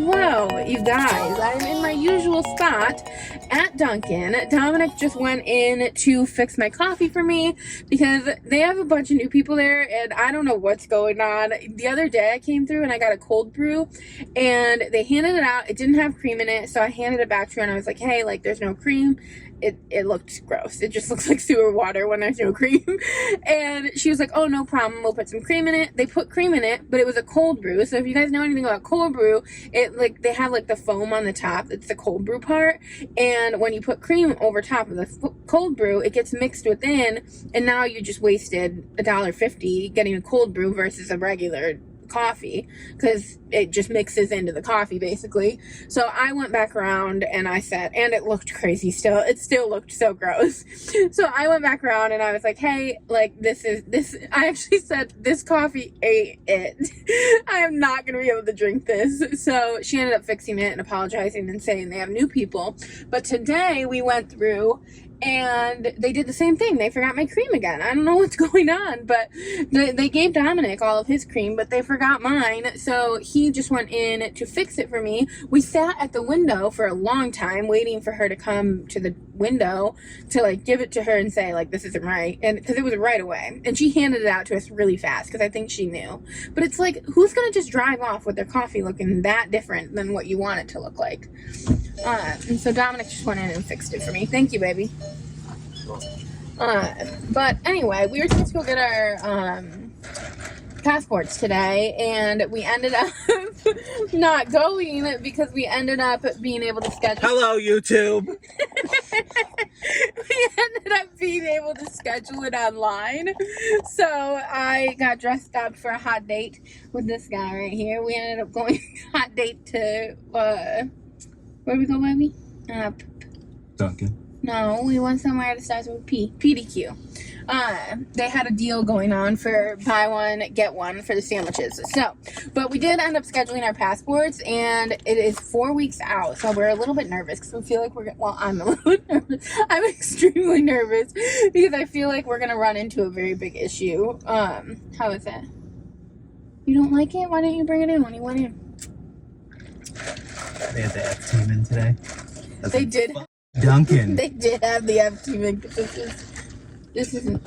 Hello, you guys. I'm in my usual spot at Dunkin'. Dominic just went in to fix my coffee for me because they have a bunch of new people there and I don't know what's going on. The other day I came through and I got a cold brew and they handed it out. It didn't have cream in it, so I handed it back to her and I was like, hey, like, there's no cream. It looked gross. It just looks like sewer water when there's no cream. And she was like, oh, no problem. We'll put some cream in it. They put cream in it, but it was a cold brew. So if you guys know anything about cold brew, they have like the foam on the top. It's the cold brew part. And when you put cream over top of the cold brew, it gets mixed within. And now you just wasted $1.50 getting a cold brew versus a regular coffee because it just mixes into the coffee basically. So I went back around and I said, and it looked crazy still, it still looked so gross. So I went back around and I was like, hey, like, I actually said, this coffee ain't it. I am not gonna be able to drink this. So she ended up fixing it and apologizing and saying they have new people. But today we went through and they did the same thing. They forgot my cream again. I don't know what's going on, but they gave Dominic all of his cream, but they forgot mine. So he just went in to fix it for me. We sat at the window for a long time waiting for her to come to the window to like give it to her and say like, this isn't right. And because it was right away. And she handed it out to us really fast because I think she knew. But it's like, who's going to just drive off with their coffee looking that different than what you want it to look like? And so Dominic just went in and fixed it for me. Thank you, baby. But anyway, we were supposed to go get our passports today, and we ended up not going because we ended up being able to schedule. Hello, YouTube. We ended up being able to schedule it online. So I got dressed up for a hot date with this guy right here. We ended up going hot date to where we go, baby? Dunkin'. No, we went somewhere that starts with P. PDQ. They had a deal going on for buy one, get one for the sandwiches. So, but we did end up scheduling our passports, and it is 4 weeks out. So we're a little bit nervous because we feel like I'm a little nervous. I'm extremely nervous because I feel like we're going to run into a very big issue. How is it? You don't like it? Why didn't you bring it in when you went in? They had the F team in today. They did. Dunkin'. They did have the F team in. This isn't.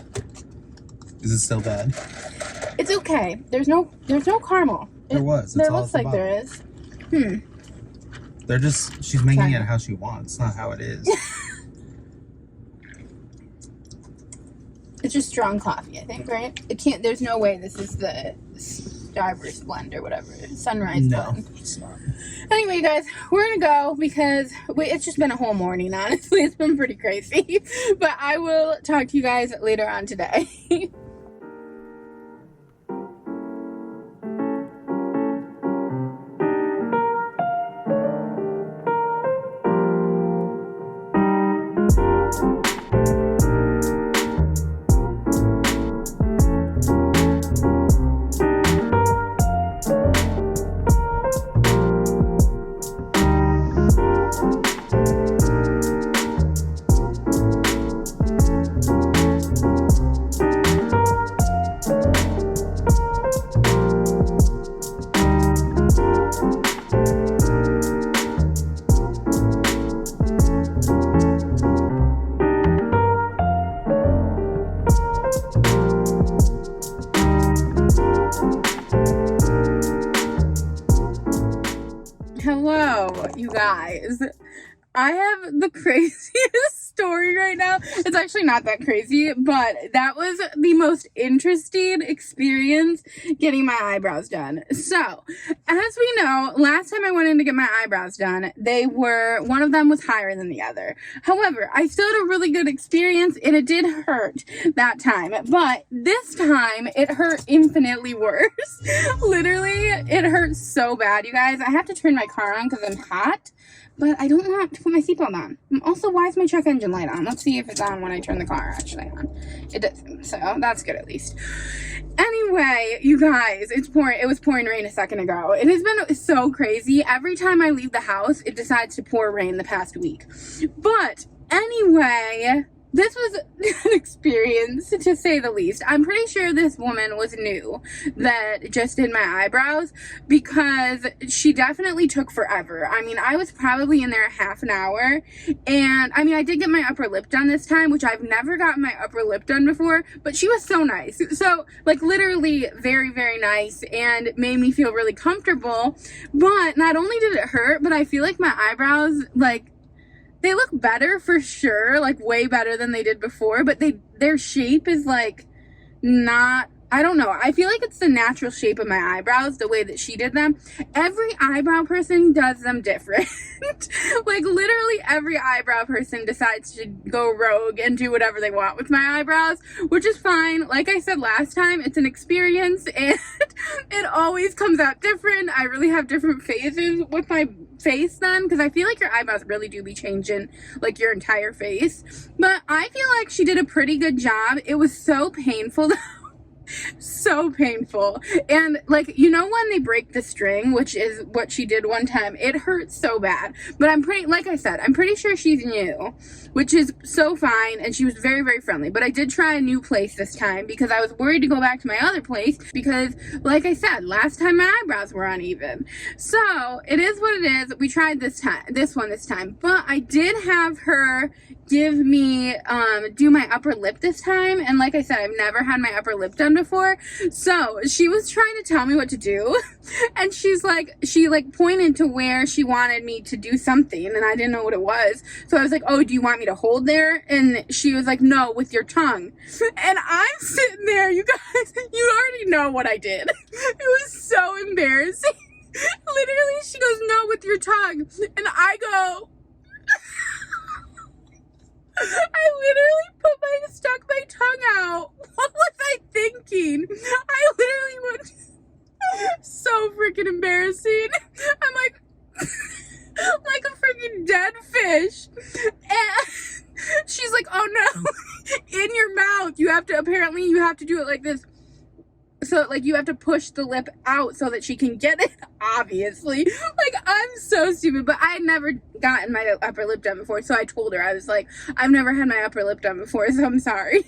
Is it still bad? It's okay. There's no caramel. There was. There looks like there is. They're just. She's making it how she wants, not how it is. It's just strong coffee, I think, right? It can't. There's no way this is the Starburst blend or whatever. Sunrise blend. No, it's not. Anyway, you guys, we're gonna go because it's just been a whole morning, honestly. It's been pretty crazy. But I will talk to you guys later on today. Hello, you guys. I have the craziest story right now. It's actually not that crazy, but that was the most interesting experience getting my eyebrows done. So, as we know, last time I went in to get my eyebrows done, one of them was higher than the other. However, I still had a really good experience and it did hurt that time. But this time, it hurt infinitely worse. Literally, it hurt so bad, you guys. I have to turn my car on because I'm hot. But I don't want to put my seatbelt on. Also, why is my check engine light on? Let's see if it's on when I turn the car actually on. It doesn't, so that's good at least. Anyway, you guys, it was pouring rain a second ago. It has been so crazy. Every time I leave the house, it decides to pour rain the past week. But anyway, this was an experience, to say the least. I'm pretty sure this woman was new that just did my eyebrows, because she definitely took forever. I mean, I was probably in there half an hour, and I mean, I did get my upper lip done this time, which I've never gotten my upper lip done before, but she was so nice. So, like, literally very, very nice, and made me feel really comfortable. But not only did it hurt, but I feel like my eyebrows, like, they look better for sure, like way better than they did before, but their shape is like not, I don't know. I feel like it's the natural shape of my eyebrows, the way that she did them. Every eyebrow person does them different. Like literally every eyebrow person decides to go rogue and do whatever they want with my eyebrows, which is fine. Like I said last time, it's an experience and it always comes out different. I really have different phases with my face then, because I feel like your eyebrows really do be changing like your entire face. But I feel like she did a pretty good job. It was so painful though. So painful. And like, you know, when they break the string, which is what she did one time, it hurts so bad. But I'm pretty, like I said, I'm pretty sure she's new, which is so fine, and she was very, very friendly. But I did try a new place this time because I was worried to go back to my other place because, like I said, last time my eyebrows were uneven. So it is what it is. We tried this time, but I did have her give me do my upper lip this time, and like I said, I've never had my upper lip done before, so she was trying to tell me what to do, and she pointed to where she wanted me to do something, and I didn't know what it was, so I was like, oh, do you want me to hold there? And she was like, no, with your tongue. And I'm sitting there, you guys, you already know what I did. It was so embarrassing. Literally, she goes, no, with your tongue, and I go, I literally stuck my tongue out. What was I thinking? I literally went, so freaking embarrassing. I'm like, like a freaking dead fish. And she's like, oh no, in your mouth. Apparently you have to do it like this. So, like, you have to push the lip out so that she can get it, obviously. Like, I'm so stupid, but I had never gotten my upper lip done before, so I told her, I was like, I've never had my upper lip done before, so I'm sorry.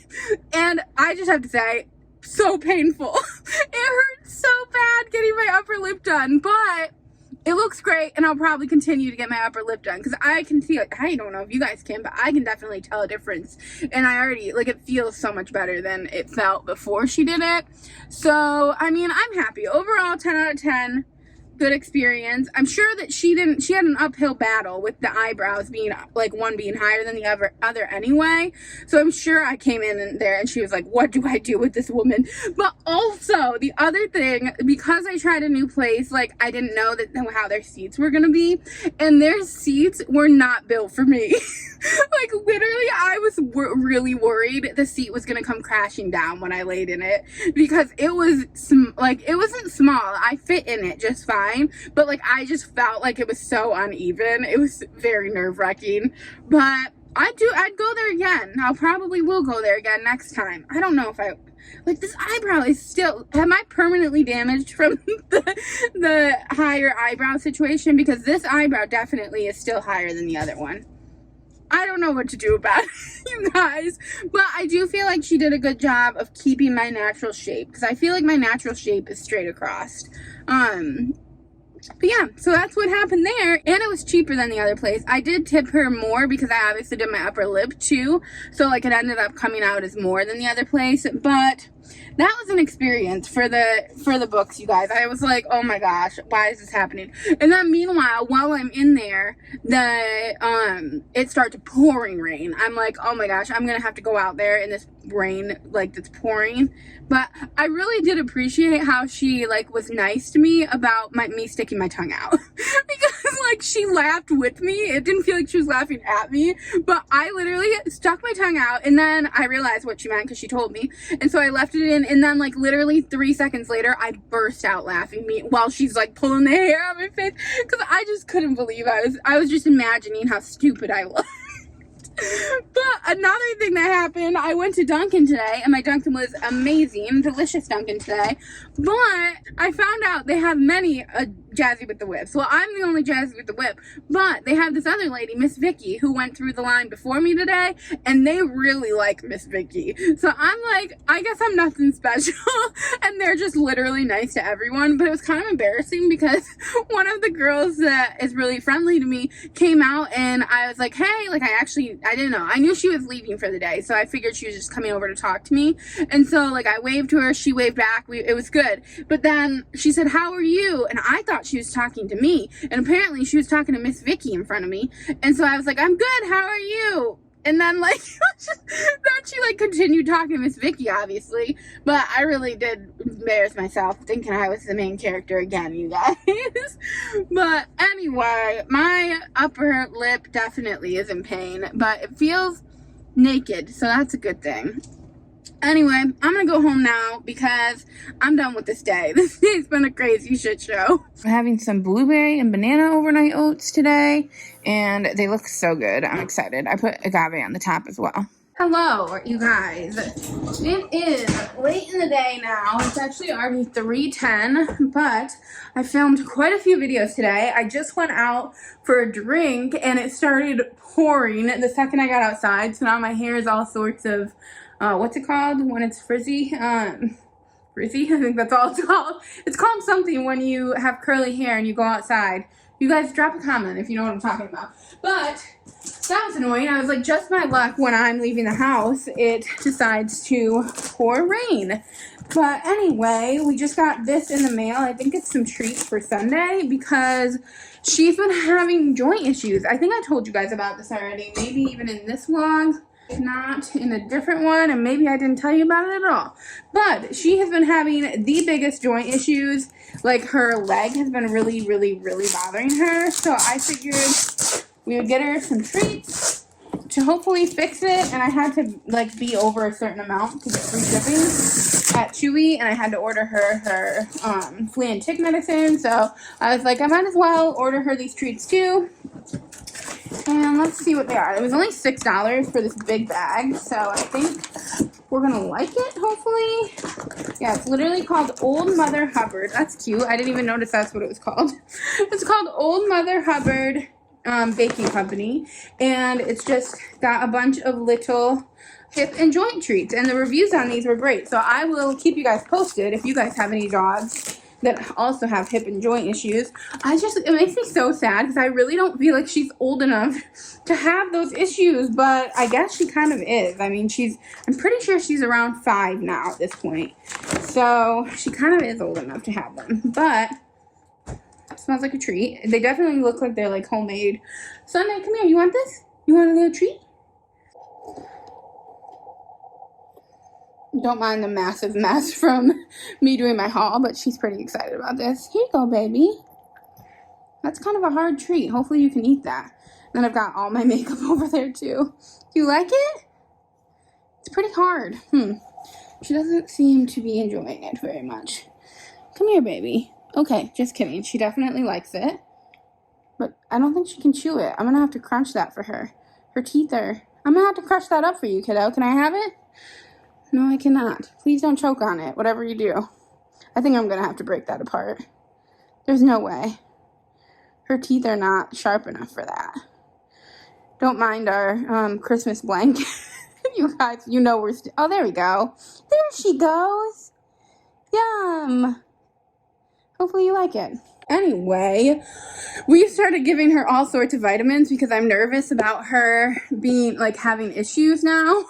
And I just have to say, so painful. It hurt so bad getting my upper lip done, but it looks great, and I'll probably continue to get my upper lip done, because I can feel, I don't know if you guys can, but I can definitely tell a difference, and I already, like, it feels so much better than it felt before she did it. So, I mean, I'm happy. Overall, 10 out of 10. Good experience. I'm sure that she had an uphill battle with the eyebrows being, like, one being higher than the other anyway. So I'm sure I came in there and she was like, what do I do with this woman? But also, the other thing, because I tried a new place, like, I didn't know how their seats were gonna be, and their seats were not built for me. Like, literally, I was really worried the seat was gonna come crashing down when I laid in it, because it was, it wasn't small. I fit in it just fine, but, like, I just felt like it was so uneven. It was very nerve-wracking, but I'd go there again. I'll probably will go there again next time. I don't know if like, this eyebrow is still, am I permanently damaged from the higher eyebrow situation? Because this eyebrow definitely is still higher than the other one. I don't know what to do about it, you guys, but I do feel like she did a good job of keeping my natural shape, because I feel like my natural shape is straight across. But yeah, so that's what happened there, and it was cheaper than the other place. I did tip her more because I obviously did my upper lip too, so, like, it ended up coming out as more than the other place, but that was an experience for the books, you guys. I was like, oh my gosh, why is this happening? And then meanwhile, while I'm in there, it started pouring rain. I'm like, oh my gosh, I'm gonna have to go out there in this rain, like, that's pouring. But I really did appreciate how she, like, was nice to me about me sticking my tongue out. Because, like, she laughed with me. It didn't feel like she was laughing at me, but I literally stuck my tongue out, and then I realized what she meant because she told me, and so I left it in, and then, like, literally 3 seconds later, I burst out laughing while she's, like, pulling the hair out of my face, because I just couldn't believe I was just imagining how stupid I was. But another thing that happened, I went to Dunkin' today, and my Dunkin' was amazing, delicious Dunkin' today, but I found out they have many Jazzy with the whips. Well, I'm the only Jazzy with the whip, but they have this other lady, Miss Vicky, who went through the line before me today, and they really like Miss Vicky. So I'm like, I guess I'm nothing special, and they're just literally nice to everyone. But it was kind of embarrassing because one of the girls that is really friendly to me came out, and I was like, hey, like I didn't know. I knew she was leaving for the day, so I figured she was just coming over to talk to me. And so like I waved to her, she waved back, it was good. But then she said, how are you? And I thought she was talking to me, and apparently she was talking to Miss Vicky in front of me. And so I was like, I'm good, how are you? And then like then she like continued talking to Miss Vicky, obviously. But I really did embarrass myself thinking I was the main character again, you guys. But anyway, my upper lip definitely is in pain, but it feels naked, so that's a good thing. Anyway, I'm gonna go home now because I'm done with this day. This day's been a crazy shit show. I'm having some blueberry and banana overnight oats today, and they look so good. I'm excited. I put agave on the top as well. Hello, you guys. It is late in the day now. It's actually already 3:10, but I filmed quite a few videos today. I just went out for a drink, and it started pouring the second I got outside, so now my hair is all sorts of what's it called when it's frizzy? Frizzy? I think that's all it's called. It's called something when you have curly hair and you go outside. You guys drop a comment if you know what I'm talking about. But that was annoying. I was like, just my luck, when I'm leaving the house, it decides to pour rain. But anyway, we just got this in the mail. I think it's some treats for Sunday because she's been having joint issues. I think I told you guys about this already, maybe even in this vlog. If not, in a different one, and maybe I didn't tell you about it at all. But she has been having the biggest joint issues. Like, her leg has been really, really, really bothering her. So I figured we would get her some treats to hopefully fix it. And I had to, like, be over a certain amount to get free shipping at Chewy. And I had to order her flea and tick medicine. So I was like, I might as well order her these treats too. And let's see what they are. It was only $6 for this big bag, so I think we're gonna like it, hopefully. Yeah, it's literally called Old Mother Hubbard. That's cute. I didn't even notice that's what it was called. It's called Old Mother Hubbard Baking Company, and it's just got a bunch of little hip and joint treats, and the reviews on these were great. So I will keep you guys posted if you guys have any dogs that also have hip and joint issues. It makes me so sad because I really don't feel like she's old enough to have those issues, but I guess she kind of is. I mean, I'm pretty sure she's around 5 now at this point. So she kind of is old enough to have them, but it smells like a treat. They definitely look like they're like homemade. Sunday, come here. You want this? You want a little treat? Don't mind the massive mess from me doing my haul, but she's pretty excited about this. Here you go, baby. That's kind of a hard treat. Hopefully you can eat that. And then I've got all my makeup over there too. Do you like it? It's pretty hard. She doesn't seem to be enjoying it very much. Come here, baby. Okay, just kidding. She definitely likes it. But I don't think she can chew it. I'm going to have to crunch that for her. Her teeth are... I'm going to have to crush that up for you, kiddo. Can I have it? No, I cannot. Please don't choke on it, whatever you do. I think I'm going to have to break that apart. There's no way. Her teeth are not sharp enough for that. Don't mind our Christmas blanket. You guys, you know we're still... Oh, there we go. There she goes. Yum. Hopefully you like it. Anyway, we started giving her all sorts of vitamins because I'm nervous about her being, like, having issues now.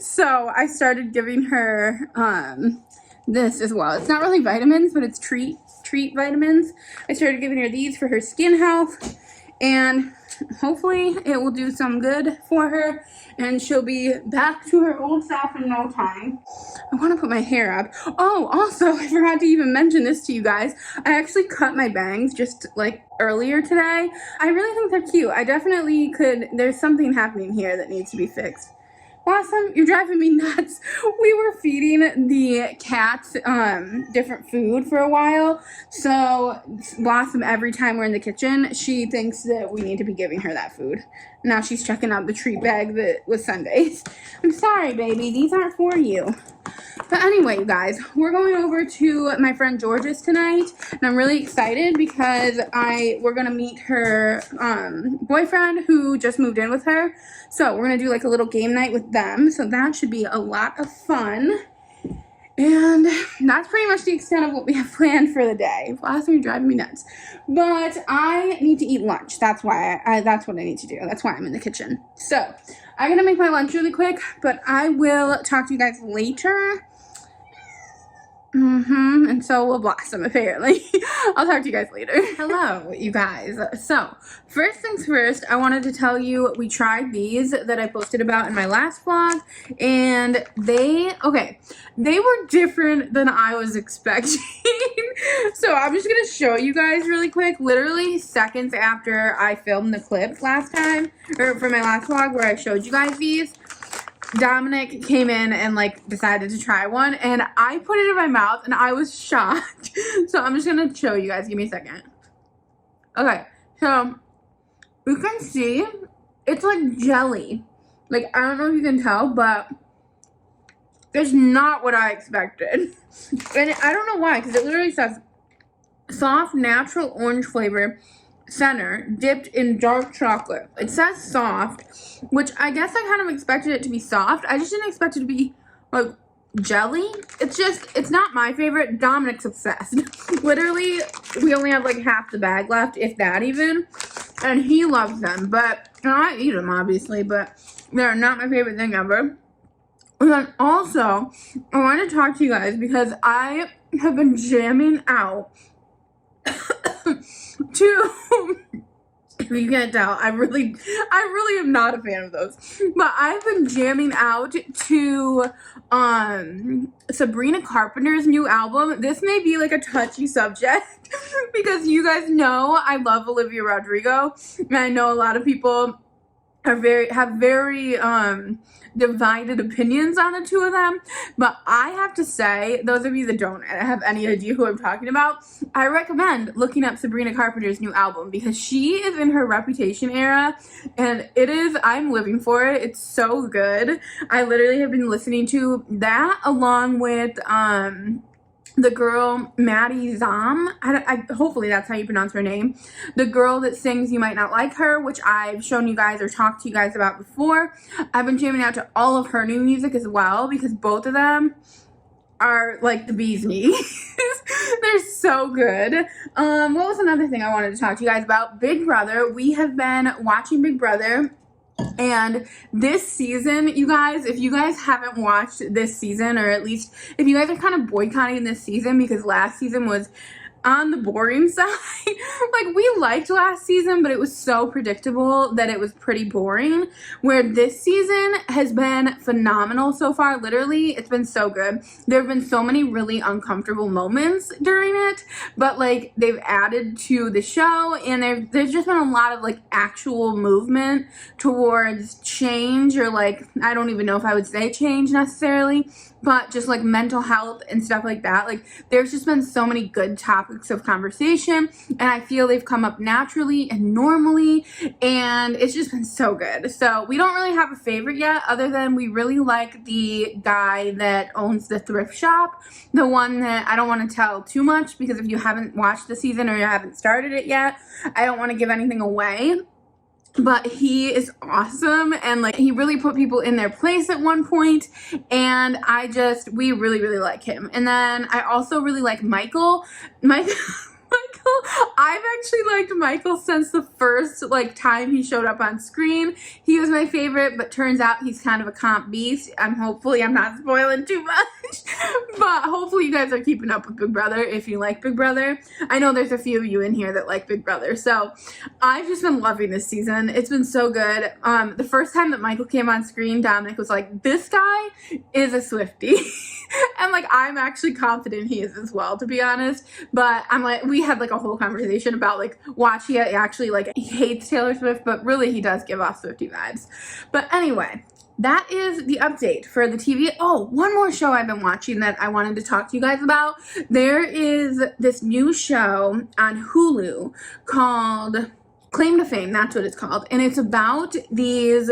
So I started giving her this as well. It's not really vitamins, but it's treat vitamins. I started giving her these for her skin health, and hopefully it will do some good for her, and she'll be back to her old self in no time. I want to put my hair up. Oh, also, I forgot to even mention this to you guys. I actually cut my bangs just like earlier today. I really think they're cute. I definitely could. There's something happening here that needs to be fixed. Blossom, you're driving me nuts. We were feeding the cats different food for a while. So Blossom, every time we're in the kitchen, she thinks that we need to be giving her that food. Now she's checking out the treat bag that was sundaes. I'm sorry, baby. These aren't for you. But anyway, you guys, we're going over to my friend George's tonight, and I'm really excited because we're gonna meet her boyfriend who just moved in with her. So we're gonna do like a little game night with them. So that should be a lot of fun. And that's pretty much the extent of what we have planned for the day. Last thing, you're driving me nuts. But I need to eat lunch. That's why that's what I need to do. That's why I'm in the kitchen. So I'm gonna make my lunch really quick, but I will talk to you guys later. And so will Blossom, apparently. I'll talk to you guys later. Hello, you guys. So, first things first, I wanted to tell you we tried these that I posted about in my last vlog, and they were different than I was expecting. So, I'm just going to show you guys really quick, literally seconds after I filmed the clip last time, or for my last vlog where I showed you guys these. Dominic came in and like decided to try one, and I put it in my mouth and I was shocked. So I'm just gonna show you guys. Give me a second. Okay, so you can see it's like jelly. Like, I don't know if you can tell, but it's not what I expected. And I don't know why, because it literally says soft natural orange flavor center dipped in dark chocolate. It says soft, which I guess I kind of expected it to be soft. I just didn't expect it to be like jelly. It's not my favorite. Dominic's obsessed. Literally, we only have like half the bag left, if that even, and he loves them. But I eat them obviously, but they're not my favorite thing ever. And then also, I wanted to talk to you guys because I have been jamming out to, if you can't tell, I really am not a fan of those. But I've been jamming out to Sabrina Carpenter's new album. This may be like a touchy subject because you guys know I love Olivia Rodrigo, and I know a lot of people have very divided opinions on the two of them, but I have to say, those of you that don't have any idea who I'm talking about, I recommend looking up Sabrina Carpenter's new album because she is in her Reputation era, and I'm living for it. It's so good. I literally have been listening to that along with the girl Maddie Zom. Hopefully that's how you pronounce her name. The girl that sings You Might Not Like Her, which I've shown you guys or talked to you guys about before. I've been jamming out to all of her new music as well because both of them are like the bee's knees. They're so good. What was another thing I wanted to talk to you guys about? Big Brother. We have been watching Big Brother. And this season, you guys, if you guys haven't watched this season, or at least if you guys are kind of boycotting this season because last season was on the boring side. Like, we liked last season, but it was so predictable that it was pretty boring. Where this season has been phenomenal so far. Literally, it's been so good. There have been so many really uncomfortable moments during it, but like they've added to the show, and there's just been a lot of like actual movement towards change, or like, I don't even know if I would say change necessarily, but just like mental health and stuff like that. Like, there's just been so many good topics of conversation, and I feel they've come up naturally and normally, and it's just been so good. So we don't really have a favorite yet, other than we really like the guy that owns the thrift shop, the one that I don't want to tell too much because if you haven't watched the season or you haven't started it yet, I don't want to give anything away. But he is awesome, and like, he really put people in their place at one point, and we really, really like him. And then I also really like Michael. I've actually liked Michael since the first like time he showed up on screen. He was my favorite, but turns out he's kind of a comp beast. Hopefully I'm not spoiling too much, but hopefully you guys are keeping up with Big Brother if you like Big Brother. I know there's a few of you in here that like Big Brother, so I've just been loving this season. It's been so good. The first time that Michael came on screen, Dominic was like, this guy is a Swiftie. And like, I'm actually confident he is as well, to be honest. But I'm like, we had like a whole conversation about like, watch, he actually like hates Taylor Swift, but really he does give off Swiftie vibes. But anyway, that is the update for the TV. Oh, one more show I've been watching that I wanted to talk to you guys about. There is this new show on Hulu called Claim to Fame. That's what it's called. And it's about these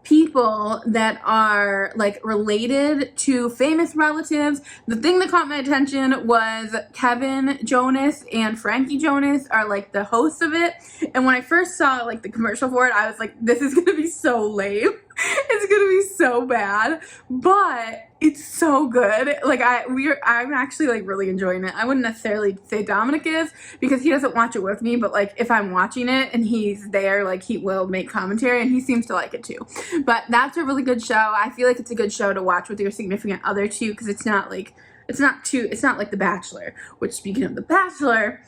people that are like related to famous relatives. The thing that caught my attention was Kevin Jonas and Frankie Jonas are like the hosts of it. And when I first saw like the commercial for it, I was like, this is gonna be so lame. It's gonna be so bad, but it's so good. Like I'm actually like really enjoying it. I wouldn't necessarily say Dominic is, because he doesn't watch it with me, but like if I'm watching it and he's there, like he will make commentary, and he seems to like it too. But that's a really good show. I feel like it's a good show to watch with your significant other too, because it's not like The Bachelor, which, speaking of The Bachelor,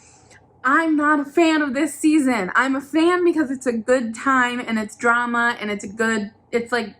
I'm not a fan of this season. I'm a fan because it's a good time and it's drama and it's like,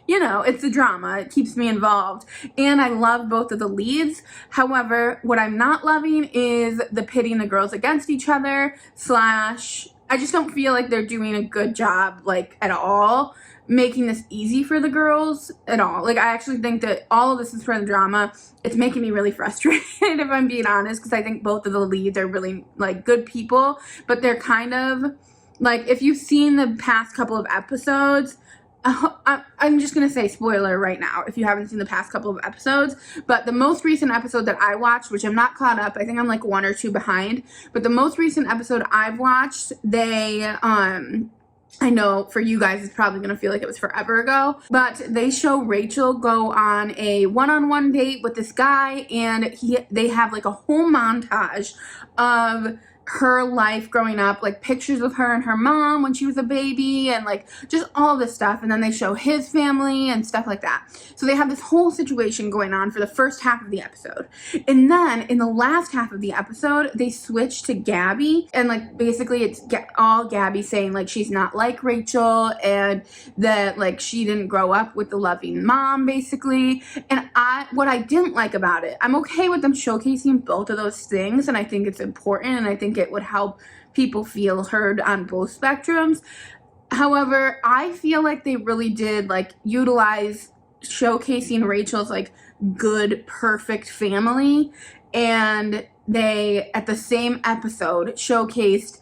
you know, it's a drama. It keeps me involved. And I love both of the leads. However, what I'm not loving is the pitting the girls against each other / I just don't feel like they're doing a good job, like, at all, making this easy for the girls at all. Like, I actually think that all of this is for the drama. It's making me really frustrated, if I'm being honest, because I think both of the leads are really, like, good people, but they're kind of, like, if you've seen the past couple of episodes, I'm just going to say spoiler right now if you haven't seen the past couple of episodes, but the most recent episode that I watched, which I'm not caught up, I think I'm like 1 or 2 behind, but the most recent episode I've watched, they, I know for you guys it's probably going to feel like it was forever ago, but they show Rachel go on a one-on-one date with this guy, and they have like a whole montage of her life growing up, like pictures of her and her mom when she was a baby, and like just all this stuff, and then they show his family and stuff like that. So they have this whole situation going on for the first half of the episode, and then in the last half of the episode they switch to Gabby, and like basically it's all Gabby saying like she's not like Rachel, and that like she didn't grow up with the loving mom, basically. And what I didn't like about it, I'm okay with them showcasing both of those things, and I think it's important, and I think it would help people feel heard on both spectrums. However, I feel like they really did like utilize showcasing Rachel's like good, perfect family, and they at the same episode showcased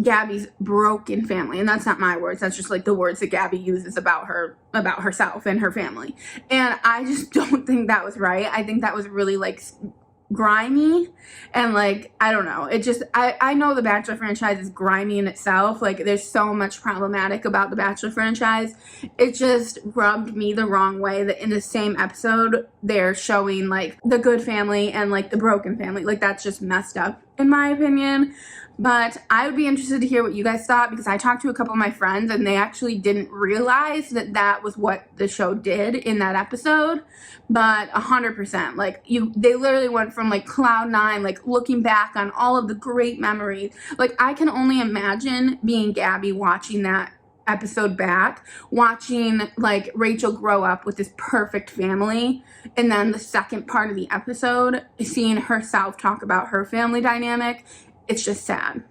Gabby's broken family. And that's not my words, that's just like the words that Gabby uses about herself and her family. And I just don't think that was right. I think that was really like grimy, and like I don't know, it just I know the Bachelor franchise is grimy in itself. Like there's so much problematic about the Bachelor franchise. It just rubbed me the wrong way that in the same episode they're showing like the good family and like the broken family. Like that's just messed up in my opinion. But I would be interested to hear what you guys thought, because I talked to a couple of my friends and they actually didn't realize that that was what the show did in that episode. But 100%, like they literally went from like cloud 9, like looking back on all of the great memories. Like I can only imagine being Gabby watching that episode back, watching like Rachel grow up with this perfect family, and then the second part of the episode, seeing herself talk about her family dynamic. It's just sad.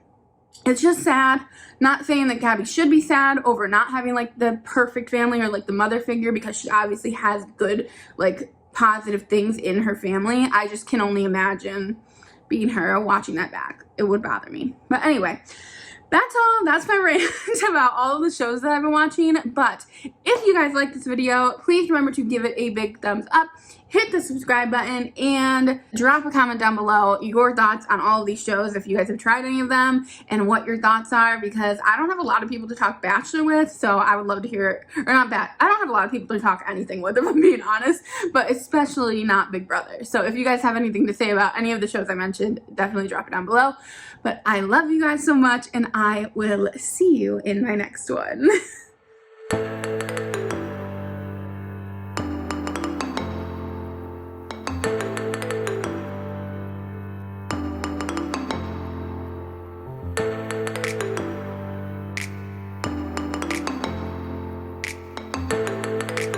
It's just sad. Not saying that Gabby should be sad over not having like the perfect family or like the mother figure, because she obviously has good like positive things in her family. I just can only imagine being her watching that back. It would bother me. But anyway, that's all. That's my rant about all of the shows that I've been watching. But if you guys like this video, please remember to give it a big thumbs up, hit the subscribe button, and drop a comment down below your thoughts on all of these shows, if you guys have tried any of them, and what your thoughts are, because I don't have a lot of people to talk Bachelor with, so I would love to hear, or not I don't have a lot of people to talk anything with, if I'm being honest, but especially not Big Brother. So if you guys have anything to say about any of the shows I mentioned, definitely drop it down below. But I love you guys so much, and I will see you in my next one.